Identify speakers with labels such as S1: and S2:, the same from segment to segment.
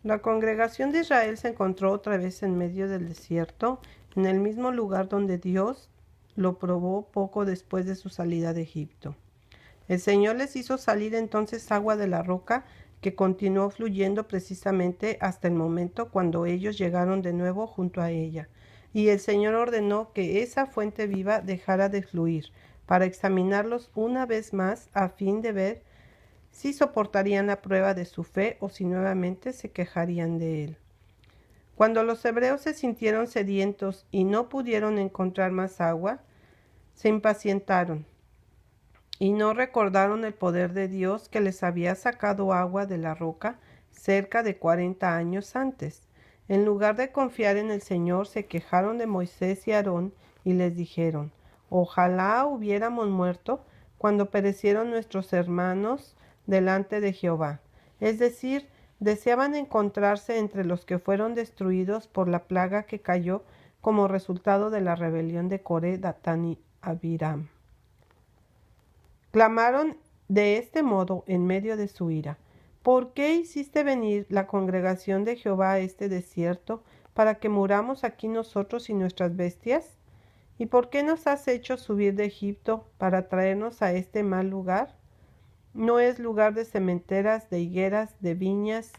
S1: La congregación de Israel se encontró otra vez en medio del desierto, en el mismo lugar donde Dios lo probó poco después de su salida de Egipto. El Señor les hizo salir entonces agua de la roca que continuó fluyendo precisamente hasta el momento cuando ellos llegaron de nuevo junto a ella. Y el Señor ordenó que esa fuente viva dejara de fluir, para examinarlos una vez más a fin de ver si soportarían la prueba de su fe o si nuevamente se quejarían de él. Cuando los hebreos se sintieron sedientos y no pudieron encontrar más agua, se impacientaron y no recordaron el poder de Dios que les había sacado agua de la roca cerca de 40 años antes. En lugar de confiar en el Señor, se quejaron de Moisés y Aarón y les dijeron: ojalá hubiéramos muerto cuando perecieron nuestros hermanos delante de Jehová. Es decir, deseaban encontrarse entre los que fueron destruidos por la plaga que cayó como resultado de la rebelión de Coré, Datán y Abiram. Clamaron de este modo en medio de su ira: ¿por qué hiciste venir la congregación de Jehová a este desierto para que muramos aquí nosotros y nuestras bestias? ¿Y por qué nos has hecho subir de Egipto para traernos a este mal lugar? No es lugar de sementeras, de higueras, de viñas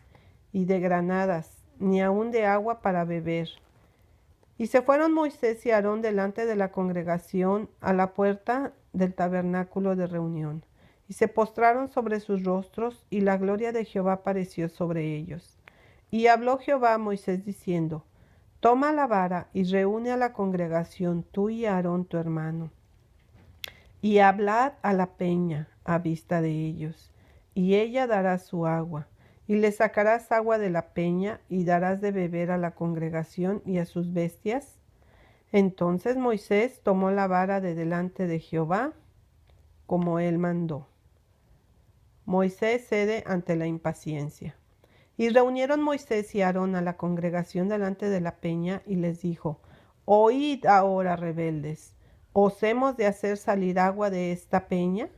S1: y de granadas, ni aun de agua para beber. Y se fueron Moisés y Aarón delante de la congregación a la puerta del tabernáculo de reunión, y se postraron sobre sus rostros, y la gloria de Jehová apareció sobre ellos. Y habló Jehová a Moisés diciendo: toma la vara y reúne a la congregación, tú y Aarón tu hermano, y hablad a la peña a vista de ellos, y ella dará su agua. Y le sacarás agua de la peña, y darás de beber a la congregación y a sus bestias. Entonces Moisés tomó la vara de delante de Jehová, como él mandó. Moisés cede ante la impaciencia. Y reunieron Moisés y Aarón a la congregación delante de la peña, y les dijo: oíd ahora, rebeldes, ¿os hemos de hacer salir agua de esta peña?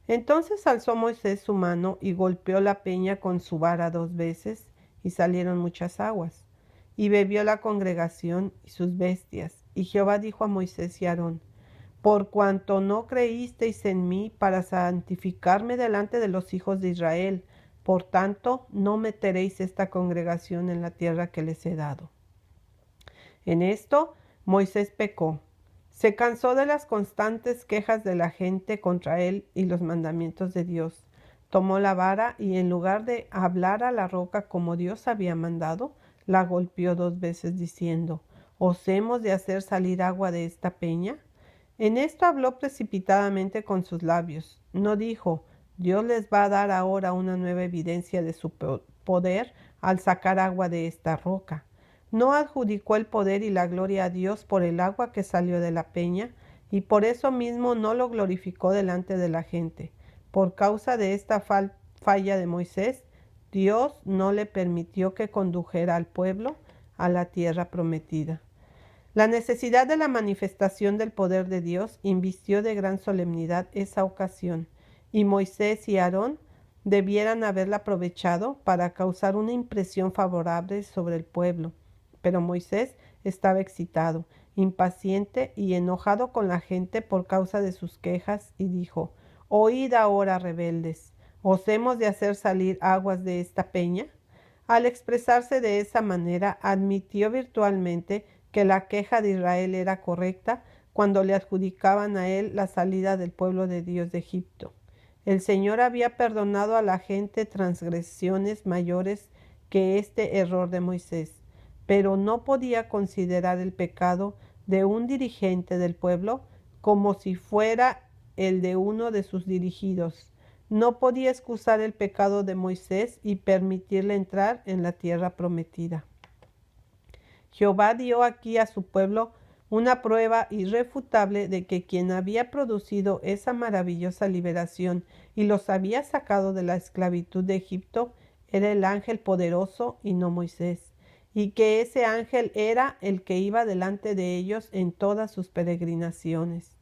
S1: Entonces alzó Moisés su mano y golpeó la peña con su vara 2 veces, y salieron muchas aguas. Y bebió la congregación y sus bestias. Y Jehová dijo a Moisés y Aarón: por cuanto no creísteis en mí para santificarme delante de los hijos de Israel, por tanto no meteréis esta congregación en la tierra que les he dado. En esto Moisés pecó. Se cansó de las constantes quejas de la gente contra él y los mandamientos de Dios. Tomó la vara y, en lugar de hablar a la roca como Dios había mandado, la golpeó 2 veces diciendo: ¿os hemos de hacer salir agua de esta peña? En esto habló precipitadamente con sus labios. No dijo: Dios les va a dar ahora una nueva evidencia de su poder al sacar agua de esta roca. No adjudicó el poder y la gloria a Dios por el agua que salió de la peña, y por eso mismo no lo glorificó delante de la gente. Por causa de esta falla de Moisés, Dios no le permitió que condujera al pueblo a la tierra prometida. La necesidad de la manifestación del poder de Dios invistió de gran solemnidad esa ocasión, y Moisés y Aarón debieran haberla aprovechado para causar una impresión favorable sobre el pueblo. Pero Moisés estaba excitado, impaciente y enojado con la gente por causa de sus quejas, y dijo: oíd ahora, rebeldes, ¿os hemos de hacer salir aguas de esta peña? Al expresarse de esa manera, admitió virtualmente que la queja de Israel era correcta cuando le adjudicaban a él la salida del pueblo de Dios de Egipto. El Señor había perdonado a la gente transgresiones mayores que este error de Moisés, pero no podía considerar el pecado de un dirigente del pueblo como si fuera el de uno de sus dirigidos. No podía excusar el pecado de Moisés y permitirle entrar en la tierra prometida. Jehová dio aquí a su pueblo una prueba irrefutable de que quien había producido esa maravillosa liberación y los había sacado de la esclavitud de Egipto era el ángel poderoso y no Moisés, y que ese ángel era el que iba delante de ellos en todas sus peregrinaciones,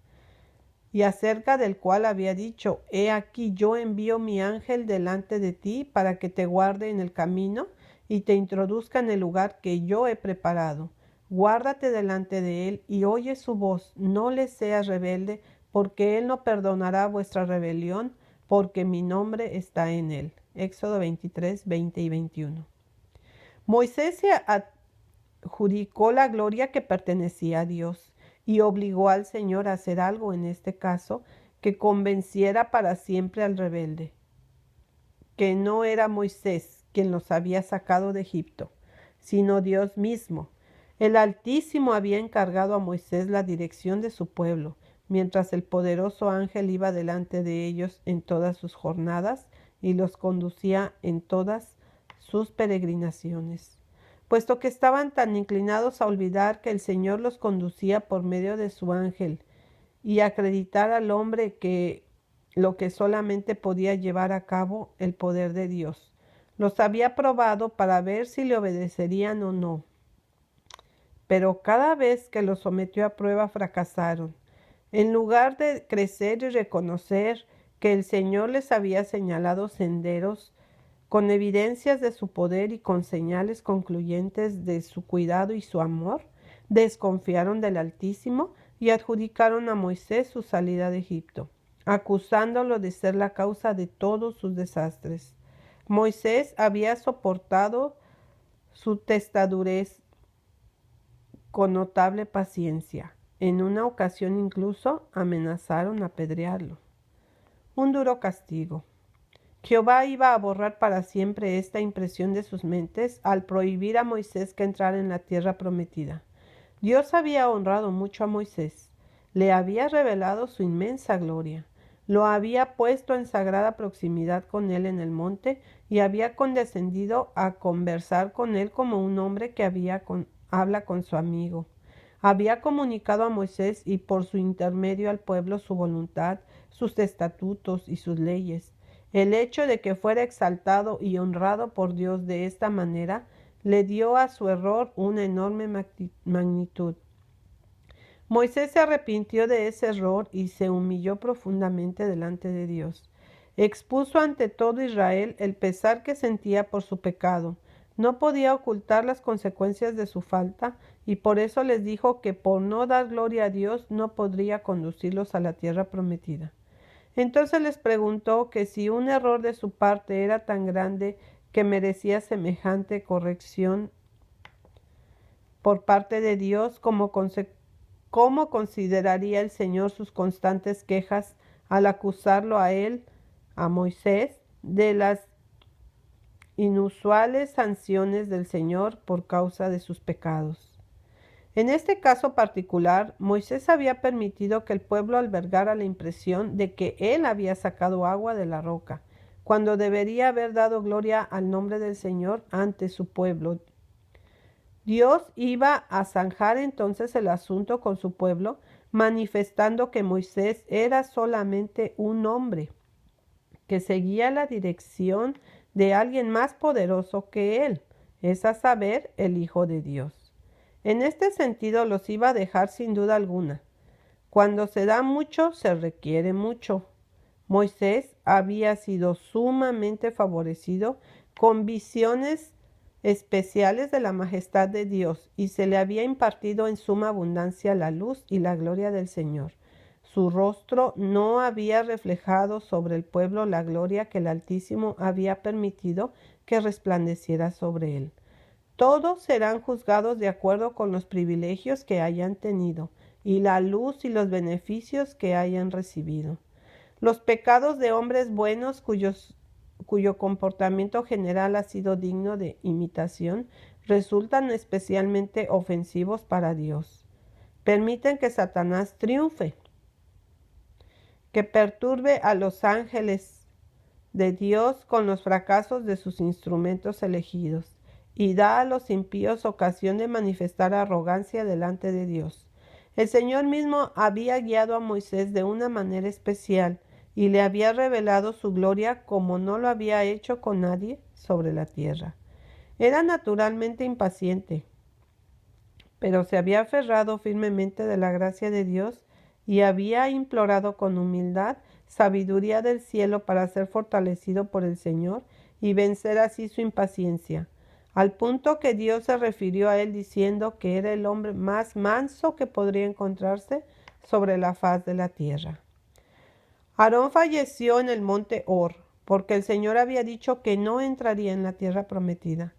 S1: y acerca del cual había dicho: he aquí yo envío mi ángel delante de ti para que te guarde en el camino y te introduzca en el lugar que yo he preparado. Guárdate delante de él y oye su voz. No le seas rebelde, porque él no perdonará vuestra rebelión, porque mi nombre está en él. Éxodo 23, 20 y 21. Moisés se adjudicó la gloria que pertenecía a Dios y obligó al Señor a hacer algo en este caso que convenciera para siempre al rebelde, que no era Moisés quien los había sacado de Egipto, sino Dios mismo. El Altísimo había encargado a Moisés la dirección de su pueblo, mientras el poderoso ángel iba delante de ellos en todas sus jornadas y los conducía en todas sus peregrinaciones. Puesto que estaban tan inclinados a olvidar que el Señor los conducía por medio de su ángel y acreditar al hombre que lo que solamente podía llevar a cabo el poder de Dios. Los había probado para ver si le obedecerían o no. Pero cada vez que los sometió a prueba fracasaron. En lugar de crecer y reconocer que el Señor les había señalado senderos con evidencias de su poder y con señales concluyentes de su cuidado y su amor, desconfiaron del Altísimo y adjudicaron a Moisés su salida de Egipto, acusándolo de ser la causa de todos sus desastres. Moisés había soportado su testadurez con notable paciencia. En una ocasión incluso amenazaron apedrearlo. Un duro castigo. Jehová iba a borrar para siempre esta impresión de sus mentes al prohibir a Moisés que entrara en la tierra prometida. Dios había honrado mucho a Moisés, le había revelado su inmensa gloria, lo había puesto en sagrada proximidad con él en el monte y había condescendido a conversar con él como un hombre que habla con su amigo. Había comunicado a Moisés y por su intermedio al pueblo su voluntad, sus estatutos y sus leyes. El hecho de que fuera exaltado y honrado por Dios de esta manera le dio a su error una enorme magnitud. Moisés se arrepintió de ese error y se humilló profundamente delante de Dios. Expuso ante todo Israel el pesar que sentía por su pecado. No podía ocultar las consecuencias de su falta y por eso les dijo que por no dar gloria a Dios no podría conducirlos a la tierra prometida. Entonces les preguntó que si un error de su parte era tan grande que merecía semejante corrección por parte de Dios, ¿cómo consideraría el Señor sus constantes quejas al acusarlo a él, a Moisés, de las inusuales sanciones del Señor por causa de sus pecados? En este caso particular, Moisés había permitido que el pueblo albergara la impresión de que él había sacado agua de la roca, cuando debería haber dado gloria al nombre del Señor ante su pueblo. Dios iba a zanjar entonces el asunto con su pueblo, manifestando que Moisés era solamente un hombre que seguía la dirección de alguien más poderoso que él, es a saber, el Hijo de Dios. En este sentido los iba a dejar sin duda alguna. Cuando se da mucho, se requiere mucho. Moisés había sido sumamente favorecido con visiones especiales de la majestad de Dios y se le había impartido en suma abundancia la luz y la gloria del Señor. Su rostro no había reflejado sobre el pueblo la gloria que el Altísimo había permitido que resplandeciera sobre él. Todos serán juzgados de acuerdo con los privilegios que hayan tenido y la luz y los beneficios que hayan recibido. Los pecados de hombres buenos cuyo comportamiento general ha sido digno de imitación resultan especialmente ofensivos para Dios. Permiten que Satanás triunfe, que perturbe a los ángeles de Dios con los fracasos de sus instrumentos elegidos y da a los impíos ocasión de manifestar arrogancia delante de Dios. El Señor mismo había guiado a Moisés de una manera especial y le había revelado su gloria como no lo había hecho con nadie sobre la tierra. Era naturalmente impaciente, pero se había aferrado firmemente de la gracia de Dios y había implorado con humildad sabiduría del cielo para ser fortalecido por el Señor y vencer así su impaciencia. al punto que Dios se refirió a él diciendo que era el hombre más manso que podría encontrarse sobre la faz de la tierra. Aarón falleció en el monte Hor, porque el Señor había dicho que no entraría en la tierra prometida,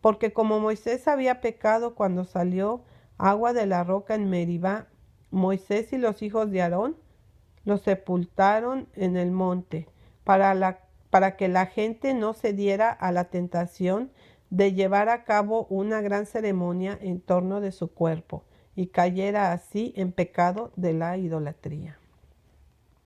S1: porque como Moisés había pecado cuando salió agua de la roca en Meribá, Moisés y los hijos de Aarón lo sepultaron en el monte, para que la gente no cediera a la tentación de llevar a cabo una gran ceremonia en torno de su cuerpo y cayera así en pecado de la idolatría.